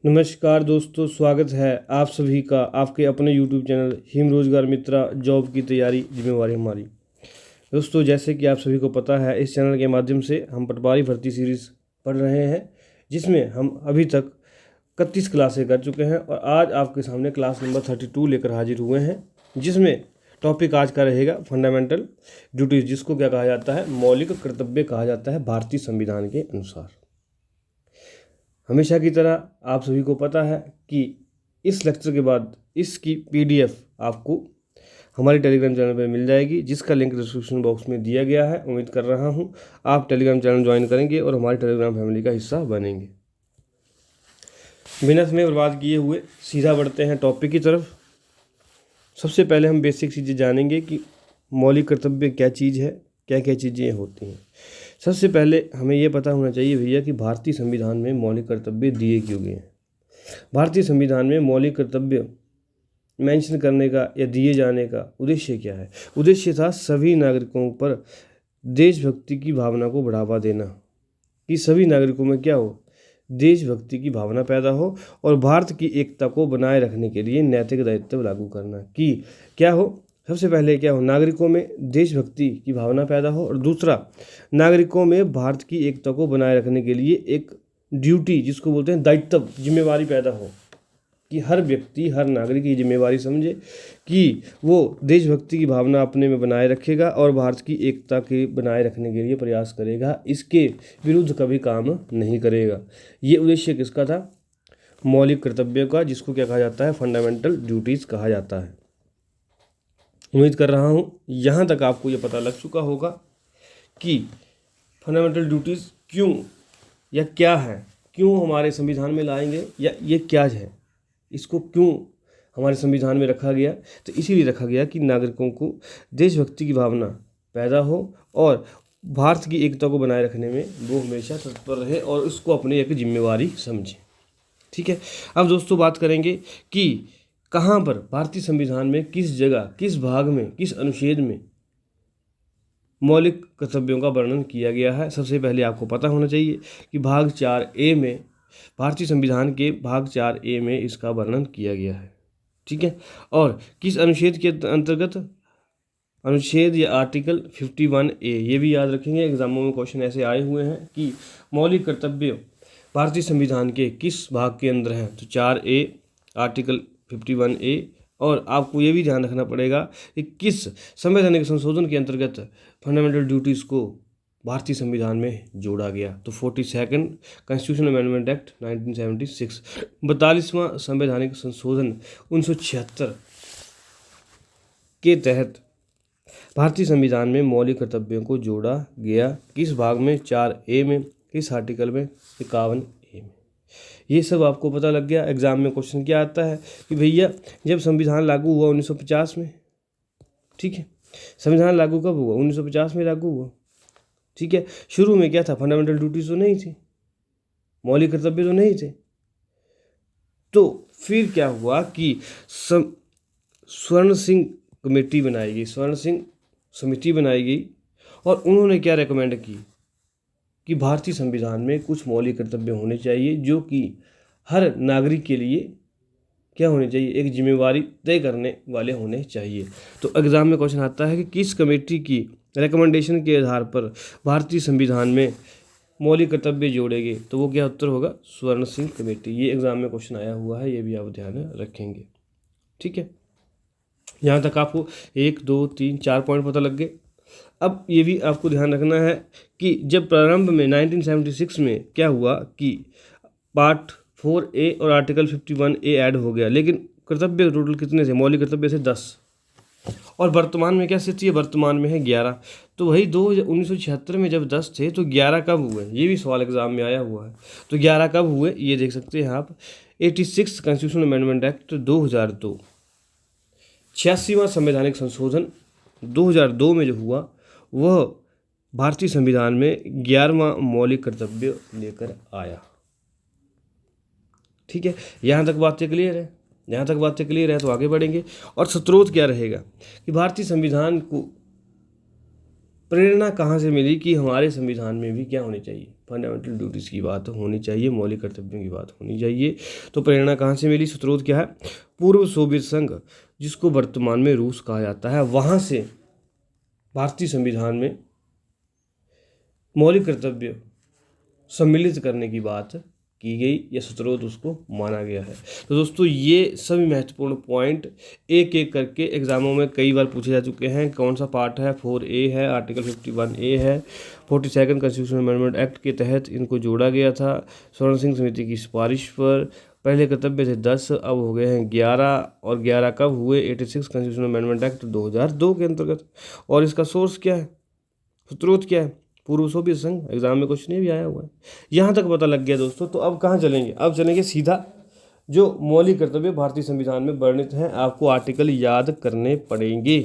नमस्कार दोस्तों, स्वागत है आप सभी का आपके अपने YouTube चैनल हिम रोजगार मित्रा जॉब की तैयारी जिम्मेवारी हमारी। दोस्तों, जैसे कि आप सभी को पता है, इस चैनल के माध्यम से हम पटवारी भर्ती सीरीज़ पढ़ रहे हैं, जिसमें हम अभी तक 31 क्लासें कर चुके हैं और आज आपके सामने क्लास नंबर 32 लेकर हाजिर हुए हैं, जिसमें टॉपिक आज का रहेगा फंडामेंटल ड्यूटीज़, जिसको क्या कहा जाता है, मौलिक कर्तव्य कहा जाता है भारतीय संविधान के अनुसार। हमेशा की तरह आप सभी को पता है कि इस लेक्चर के बाद इसकी PDF आपको हमारे टेलीग्राम चैनल पर मिल जाएगी, जिसका लिंक डिस्क्रिप्शन बॉक्स में दिया गया है। उम्मीद कर रहा हूं आप टेलीग्राम चैनल ज्वाइन करेंगे और हमारी टेलीग्राम फैमिली का हिस्सा बनेंगे। बिना समय बर्बाद किए हुए सीधा बढ़ते हैं टॉपिक की तरफ। सबसे पहले हम बेसिक चीज़ें जानेंगे कि मौलिक कर्तव्य क्या चीज़ है, क्या क्या चीज़ें होती हैं। सबसे पहले हमें ये पता होना चाहिए भैया कि भारतीय संविधान में मौलिक कर्तव्य दिए क्यों गए हैं। भारतीय संविधान में मौलिक कर्तव्य मेंशन करने का या दिए जाने का उद्देश्य क्या है। उद्देश्य था सभी नागरिकों पर देशभक्ति की भावना को बढ़ावा देना, कि सभी नागरिकों में क्या हो, देशभक्ति की भावना पैदा हो, और भारत की एकता को बनाए रखने के लिए नैतिक दायित्व लागू करना, कि क्या हो, सबसे पहले क्या हो, नागरिकों में देशभक्ति की भावना पैदा हो, और दूसरा नागरिकों में भारत की एकता को बनाए रखने के लिए एक ड्यूटी, जिसको बोलते हैं दायित्व, जिम्मेवारी पैदा हो, कि हर व्यक्ति हर नागरिक ये जिम्मेवारी समझे कि वो देशभक्ति की भावना अपने में बनाए रखेगा और भारत की एकता के बनाए रखने के लिए प्रयास करेगा, इसके विरुद्ध कभी काम नहीं करेगा। ये उद्देश्य किसका था, मौलिक कर्तव्य का, जिसको क्या कहा जाता है, फंडामेंटल ड्यूटीज़ कहा जाता है। उम्मीद कर रहा हूँ यहाँ तक आपको ये पता लग चुका होगा कि फंडामेंटल ड्यूटीज़ क्यों या क्या है, क्यों हमारे संविधान में लाएंगे, या ये क्या है, इसको क्यों हमारे संविधान में रखा गया। तो इसीलिए रखा गया कि नागरिकों को देशभक्ति की भावना पैदा हो और भारत की एकता को बनाए रखने में वो हमेशा तत्पर रहे और उसको अपनी एक जिम्मेवारी समझे। ठीक है, अब दोस्तों बात करेंगे कि कहाँ पर भारतीय संविधान में किस जगह, किस भाग में, किस अनुच्छेद में मौलिक कर्तव्यों का वर्णन किया गया है। सबसे पहले आपको पता होना चाहिए कि भाग 4A में, भारतीय संविधान के भाग 4A में इसका वर्णन किया गया है। ठीक है, और किस अनुच्छेद के अंतर्गत, अनुच्छेद या आर्टिकल 51A, ये भी याद रखेंगे, एग्जामों में क्वेश्चन ऐसे आए हुए हैं कि मौलिक कर्तव्य भारतीय संविधान के किस भाग के अंदर हैं। तो 4A, आर्टिकल 51A, और आपको ये भी ध्यान रखना पड़ेगा कि किस संवैधानिक संशोधन के अंतर्गत फंडामेंटल ड्यूटीज़ को भारतीय संविधान में जोड़ा गया। तो 42nd कॉन्स्टिट्यूशन अमेंडमेंट एक्ट 1976, 42वां संवैधानिक संशोधन 1976 के तहत भारतीय संविधान में मौलिक कर्तव्यों को जोड़ा गया। किस भाग में, 4A में, किस आर्टिकल में, 51A में। ये सब आपको पता लग गया। एग्जाम में क्वेश्चन क्या आता है कि भैया जब संविधान लागू हुआ 1950 में, ठीक है, संविधान लागू कब हुआ, 1950 में लागू हुआ। ठीक है, शुरू में क्या था, फंडामेंटल ड्यूटीज तो नहीं थी, मौलिक कर्तव्य तो नहीं थे। तो फिर क्या हुआ कि स्वर्ण सिंह कमेटी बनाई गई, स्वर्ण सिंह समिति बनाई गई, और उन्होंने क्या रेकमेंड की कि भारतीय संविधान में कुछ मौलिक कर्तव्य होने चाहिए जो कि हर नागरिक के लिए क्या होने चाहिए, एक जिम्मेवारी तय करने वाले होने चाहिए। तो एग्जाम में क्वेश्चन आता है कि किस कमेटी की रिकमेंडेशन के आधार पर भारतीय संविधान में मौलिक कर्तव्य जोड़े गए। तो वो क्या उत्तर होगा, स्वर्ण सिंह कमेटी। ये एग्जाम में क्वेश्चन आया हुआ है, ये भी आप ध्यान रखेंगे। ठीक है, यहाँ तक आपको 1 2 3 4 पॉइंट पता लग गए। अब ये भी आपको ध्यान रखना है कि जब प्रारंभ में 1976 में क्या हुआ कि पार्ट 4A और आर्टिकल 51A ऐड हो गया, लेकिन कर्तव्य टोटल कितने थे, मौलिक कर्तव्य थे 10, और वर्तमान में क्या स्थिति है, वर्तमान में है 11। तो वही 1976 में जब 10 थे तो 11 कब हुए, ये भी सवाल एग्जाम में आया हुआ है। तो 11 कब हुए, ये देख सकते हैं आप, 86 कॉन्स्टिट्यूशन अमेंडमेंट एक्ट 2002, 86वां संवैधानिक संशोधन 2002 में जो हुआ, वह भारतीय संविधान में 11वां मौलिक कर्तव्य लेकर आया। ठीक है, यहाँ तक बातें क्लियर है, यहाँ तक बातें क्लियर है। तो आगे बढ़ेंगे, और स्रोत क्या रहेगा कि भारतीय संविधान को प्रेरणा कहाँ से मिली कि हमारे संविधान में भी क्या होने चाहिए, फंडामेंटल ड्यूटीज़ की बात होनी चाहिए, मौलिक कर्तव्यों की बात होनी चाहिए। तो प्रेरणा कहाँ से मिली, स्रोत क्या है, पूर्व सोवियत संघ जिसको वर्तमान में रूस कहा जाता है, वहाँ से भारतीय संविधान में मौलिक कर्तव्य सम्मिलित करने की बात की गई या स्रोत उसको माना गया है। तो दोस्तों ये सभी महत्वपूर्ण पॉइंट एक एक करके एग्जामों में कई बार पूछे जा चुके हैं। कौन सा पार्ट है, 4A है, आर्टिकल 51A है, 42 कॉन्स्टिट्यूशन अमेंडमेंट एक्ट के तहत इनको जोड़ा गया था स्वर्ण सिंह समिति की सिफारिश पर। पहले कर्तव्य थे 10, अब हो गए हैं 11, और 11 कब हुए, 86 कॉन्स्टिट्यूशन अमेंडमेंट एक्ट 2002 के अंतर्गत। और इसका सोर्स क्या है, स्रोत क्या है, पूर्व सोवियत संघ। एग्जाम में क्वेश्चन भी आया हुआ है, यहाँ तक पता लग गया दोस्तों। तो अब कहाँ चलेंगे, अब चलेंगे सीधा जो मौलिक कर्तव्य भारतीय संविधान में वर्णित हैं, आपको आर्टिकल याद करने पड़ेंगे,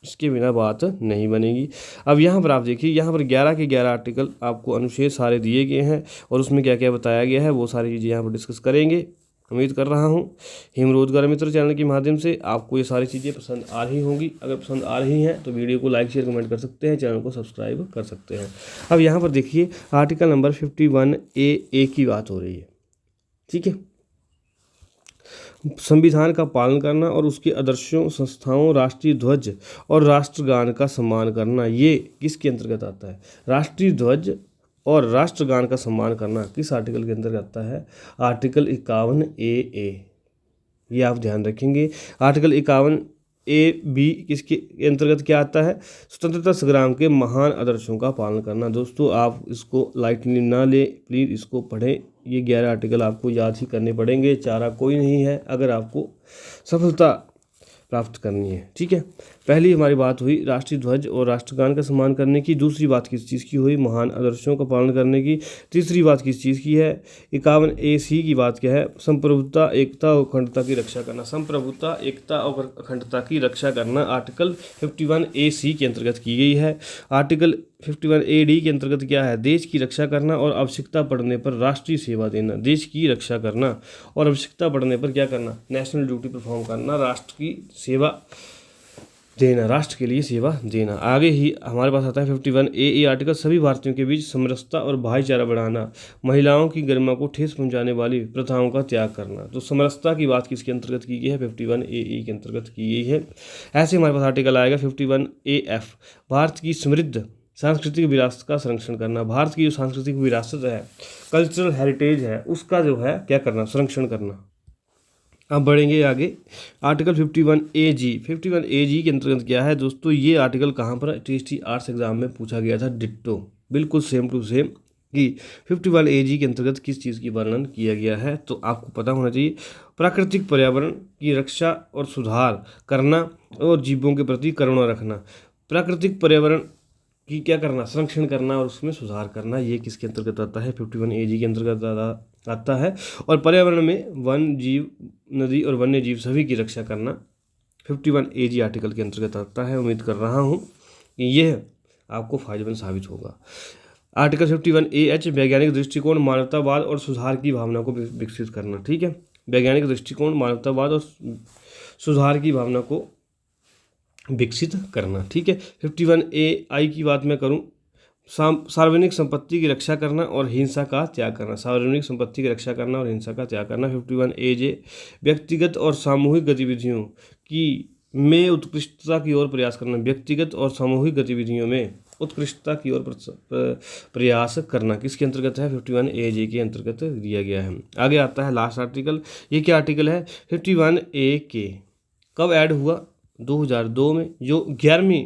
इसके बिना बात नहीं बनेगी। अब यहाँ पर आप देखिए, यहाँ पर 11 के 11 आर्टिकल आपको अनुच्छेद सारे दिए गए हैं और उसमें क्या क्या बताया गया है वो सारी चीज़ें यहाँ पर डिस्कस करेंगे। उम्मीद कर रहा हूँ हिम रोजगार मित्र चैनल के माध्यम से आपको ये सारी चीज़ें पसंद आ रही होंगी। अगर पसंद आ रही हैं तो वीडियो को लाइक शेयर कमेंट कर सकते हैं, चैनल को सब्सक्राइब कर सकते हैं। अब यहाँ पर देखिए आर्टिकल नंबर 51A की बात हो रही है, ठीक है। संविधान का पालन करना और उसके आदर्शों, संस्थाओं, राष्ट्रीय ध्वज और राष्ट्रगान का सम्मान करना, ये किसके अंतर्गत आता है, राष्ट्रीय ध्वज और राष्ट्रगान का सम्मान करना किस आर्टिकल के अंतर्गत आता है, आर्टिकल 51AA। ये आप ध्यान रखेंगे। आर्टिकल 51AB किसके अंतर्गत क्या आता है, स्वतंत्रता संग्राम के महान आदर्शों का पालन करना। दोस्तों आप इसको लाइटली ना ले, प्लीज़ इसको पढ़ें। ये 11 आर्टिकल आपको याद ही करने पड़ेंगे, चारा कोई नहीं है अगर आपको सफलता प्राप्त करनी है, ठीक है। पहली हमारी बात हुई राष्ट्रीय ध्वज और राष्ट्रगान का सम्मान करने की। दूसरी बात किस चीज़ की हुई, महान आदर्शों का पालन करने की। तीसरी बात किस चीज़ की है, 51AC की बात क्या है, संप्रभुता, एकता और अखंडता की रक्षा करना। संप्रभुता, एकता और अखंडता की रक्षा करना आर्टिकल 51AC के अंतर्गत की गई है। आर्टिकल 51AD के अंतर्गत क्या है, देश की रक्षा करना और आवश्यकता पड़ने पर राष्ट्रीय सेवा देना। देश की रक्षा करना और आवश्यकता पड़ने पर क्या करना, नेशनल ड्यूटी परफॉर्म करना, राष्ट्र की सेवा देना, राष्ट्र के लिए सेवा देना। आगे ही हमारे पास आता है 51AA आर्टिकल, सभी भारतीयों के बीच समरसता और भाईचारा बढ़ाना, महिलाओं की गरिमा को ठेस पहुंचाने वाली प्रथाओं का त्याग करना। तो समरसता की बात किसके अंतर्गत की गई है, 51AA के अंतर्गत की गई है। ऐसे हमारे पास आर्टिकल आएगा 51AF, भारत की समृद्ध सांस्कृतिक विरासत का संरक्षण करना। भारत की जो सांस्कृतिक विरासत है, कल्चरल हेरिटेज है, उसका जो है क्या करना, संरक्षण करना। अब बढ़ेंगे आगे, आर्टिकल 51AG। 51AG के अंतर्गत क्या है दोस्तों, ये आर्टिकल कहाँ पर TST आर्ट्स एग्जाम में पूछा गया था, डिट्टो बिल्कुल सेम टू सेम कि 51AG के अंतर्गत किस चीज़ की वर्णन किया गया है। तो आपको पता होना चाहिए, प्राकृतिक पर्यावरण की रक्षा और सुधार करना और जीवों के प्रति करुणा रखना। प्राकृतिक पर्यावरण की क्या करना, संरक्षण करना और उसमें सुधार करना, ये किसके अंतर्गत आता है, 51AG के अंतर्गत आता है। और पर्यावरण में वन जीव, नदी और वन्य जीव सभी की रक्षा करना 51AG आर्टिकल के अंतर्गत आता है। उम्मीद कर रहा हूँ कि यह आपको फायदेमंद साबित होगा। आर्टिकल 51AH, वैज्ञानिक दृष्टिकोण, मानवतावाद और सुधार की भावना को विकसित करना, ठीक है। वैज्ञानिक दृष्टिकोण, मानवतावाद और सुधार की भावना को विकसित करना, ठीक है। 51AI की बात मैं करूं, सार्वजनिक संपत्ति की रक्षा करना और हिंसा का त्याग करना। सार्वजनिक संपत्ति की रक्षा करना और हिंसा का त्याग करना। 51AJ, व्यक्तिगत और सामूहिक गतिविधियों की में उत्कृष्टता की ओर प्रयास करना। व्यक्तिगत और सामूहिक गतिविधियों में उत्कृष्टता की ओर प्रयास करना किसके अंतर्गत है, 51AJ के अंतर्गत दिया गया है। आगे आता है लास्ट आर्टिकल, ये क्या आर्टिकल है, 51AK कब ऐड हुआ, 2002 में। जो 11वीं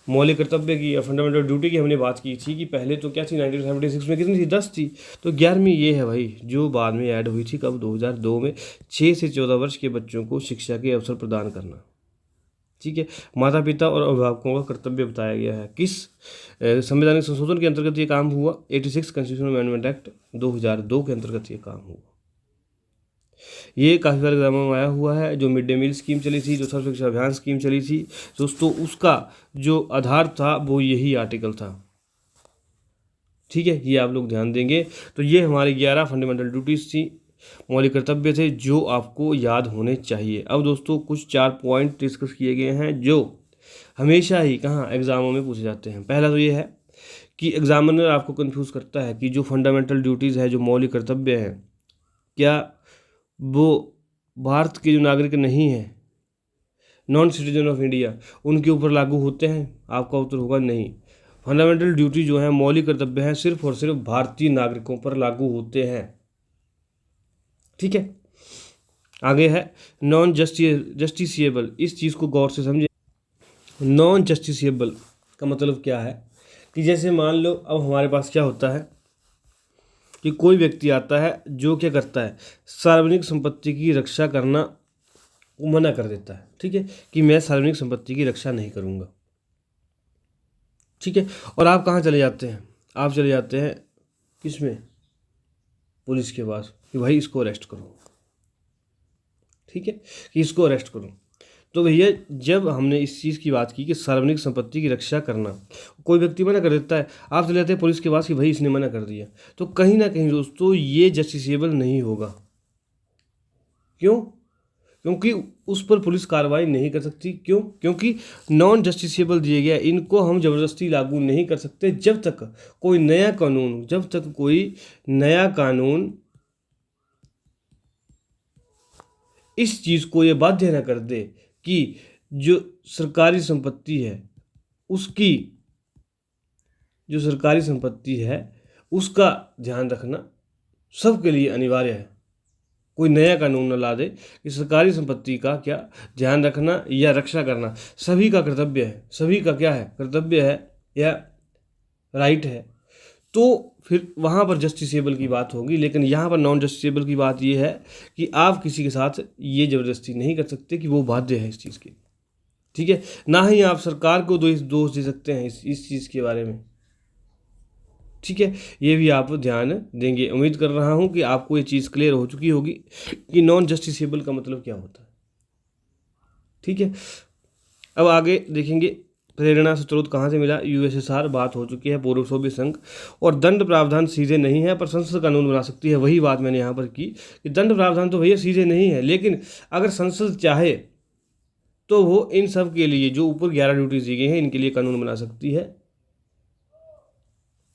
मौलिक कर्तव्य की या फंडामेंटल ड्यूटी की हमने बात की थी कि पहले तो क्या थी 1976 में कितनी थी, 10 थी। तो 11वीं ये है भाई, जो बाद में ऐड हुई थी कब, 2002 में। 6 से 14 वर्ष के बच्चों को शिक्षा के अवसर प्रदान करना, ठीक है। माता पिता और अभिभावकों का कर्तव्य बताया गया है। किस संवैधानिक संशोधन के अंतर्गत ये काम हुआ, 86 कॉन्स्टिट्यूशन अमेंडमेंट एक्ट 2002 के अंतर्गत ये काम हुआ। ये काफ़ी सारे एग्जामों में आया हुआ है। जो मिड डे मील स्कीम चली थी, जो सर्व शिक्षा अभियान स्कीम चली थी दोस्तों, उसका जो आधार था वो यही आर्टिकल था, ठीक है। ये आप लोग ध्यान देंगे। तो ये हमारी 11 फंडामेंटल ड्यूटीज़ थी, मौलिक कर्तव्य थे जो आपको याद होने चाहिए। अब दोस्तों कुछ 4 पॉइंट डिस्कस किए गए हैं जो हमेशा ही कहाँ एग्जामों में पूछे जाते हैं। पहला तो ये है कि एग्जामिनर आपको कंफ्यूज करता है कि जो फंडामेंटल ड्यूटीज़ है, जो मौलिक कर्तव्य हैं, क्या वो भारत के जो नागरिक नहीं हैं, नॉन सिटीजन ऑफ इंडिया, उनके ऊपर लागू होते हैं? आपका उत्तर होगा नहीं। फंडामेंटल ड्यूटी जो है, मौलिक कर्तव्य हैं, सिर्फ और सिर्फ भारतीय नागरिकों पर लागू होते हैं। ठीक है, आगे है नॉन जस्टिसिएबल। इस चीज़ को गौर से समझे। नॉन जस्टिसिएबल का मतलब क्या है कि जैसे मान लो अब हमारे पास क्या होता है कि कोई व्यक्ति आता है जो क्या करता है, सार्वजनिक संपत्ति की रक्षा करना वो मना कर देता है। ठीक है, कि मैं सार्वजनिक संपत्ति की रक्षा नहीं करूँगा। ठीक है, और आप कहाँ चले जाते हैं? आप चले जाते हैं किसमें? पुलिस के पास, कि भाई इसको अरेस्ट करो। ठीक है, कि इसको अरेस्ट करो। तो भैया जब हमने इस चीज़ की बात की कि सार्वजनिक संपत्ति की रक्षा करना, कोई व्यक्ति मना कर देता है, आप चले जाते हैं पुलिस के पास कि भाई इसने मना कर दिया, तो कहीं ना कहीं दोस्तों ये जस्टिसेबल नहीं होगा। क्यों? क्योंकि उस पर पुलिस कार्रवाई नहीं कर सकती। क्यों? क्योंकि नॉन जस्टिसेबल दिए गया, इनको हम ज़बरदस्ती लागू नहीं कर सकते जब तक कोई नया कानून इस चीज़ को ये बाध्य न कर दे कि जो सरकारी संपत्ति है उसका ध्यान रखना सबके लिए अनिवार्य है। कोई नया कानून न ला दे कि सरकारी संपत्ति का क्या ध्यान रखना या रक्षा करना सभी का कर्तव्य है, सभी का क्या है, कर्तव्य है या राइट है। तो फिर वहाँ पर जस्टिसेबल की बात होगी। लेकिन यहाँ पर नॉन जस्टिसेबल की बात ये है कि आप किसी के साथ ये ज़बरदस्ती नहीं कर सकते कि वो बाध्य है इस चीज़ के। ठीक है, ना ही आप सरकार को दोष दे सकते हैं इस चीज़ के बारे में। ठीक है, ये भी आप ध्यान देंगे। उम्मीद कर रहा हूँ कि आपको ये चीज़ क्लियर हो चुकी होगी कि नॉन जस्टिसेबल का मतलब क्या होता है। ठीक है, अब आगे देखेंगे प्रेरणा स्रोत कहाँ से मिला। यूएसएसआर बात हो चुकी है, पूर्व सोवियत संघ। और दंड प्रावधान सीधे नहीं है पर संसद कानून बना सकती है। वही बात मैंने यहाँ पर की कि दंड प्रावधान तो भैया सीधे नहीं है, लेकिन अगर संसद चाहे तो वो इन सब के लिए जो ऊपर 11 ड्यूटीज दी गई हैं इनके लिए कानून बना सकती है।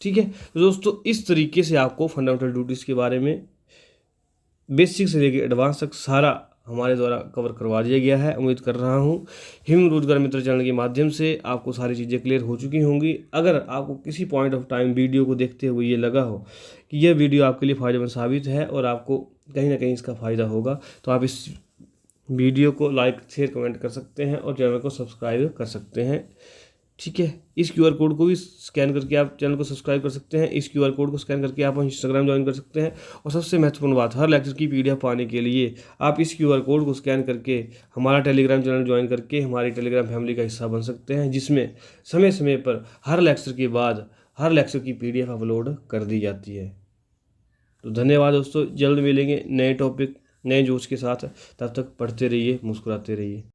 ठीक है, तो दोस्तों इस तरीके से आपको फंडामेंटल ड्यूटीज़ के बारे में बेसिक से लेकर एडवांस तक सारा हमारे द्वारा कवर करवा दिया गया है। उम्मीद कर रहा हूँ हिम रोजगार मित्र चैनल के माध्यम से आपको सारी चीज़ें क्लियर हो चुकी होंगी। अगर आपको किसी पॉइंट ऑफ टाइम वीडियो को देखते हुए ये लगा हो कि यह वीडियो आपके लिए फ़ायदेमंद साबित है और आपको कहीं ना कहीं इसका फ़ायदा होगा, तो आप इस वीडियो को लाइक, शेयर, कमेंट कर सकते हैं और चैनल को सब्सक्राइब कर सकते हैं। ठीक है, इस क्यूआर कोड को भी स्कैन करके आप चैनल को सब्सक्राइब कर सकते हैं। इस क्यूआर कोड को स्कैन करके आप इंस्टाग्राम ज्वाइन कर सकते हैं। और सबसे महत्वपूर्ण बात, हर लेक्चर की पीडीएफ पाने के लिए आप इस क्यूआर कोड को स्कैन करके हमारा टेलीग्राम चैनल ज्वाइन करके हमारी टेलीग्राम फैमिली का हिस्सा बन सकते हैं, जिसमें समय समय पर हर लेक्चर के बाद हर लेक्चर की पीडीएफ अपलोड कर दी जाती है। तो धन्यवाद दोस्तों, जल्द मिलेंगे नए टॉपिक, नए जोश के साथ। तब तक पढ़ते रहिए, मुस्कुराते रहिए।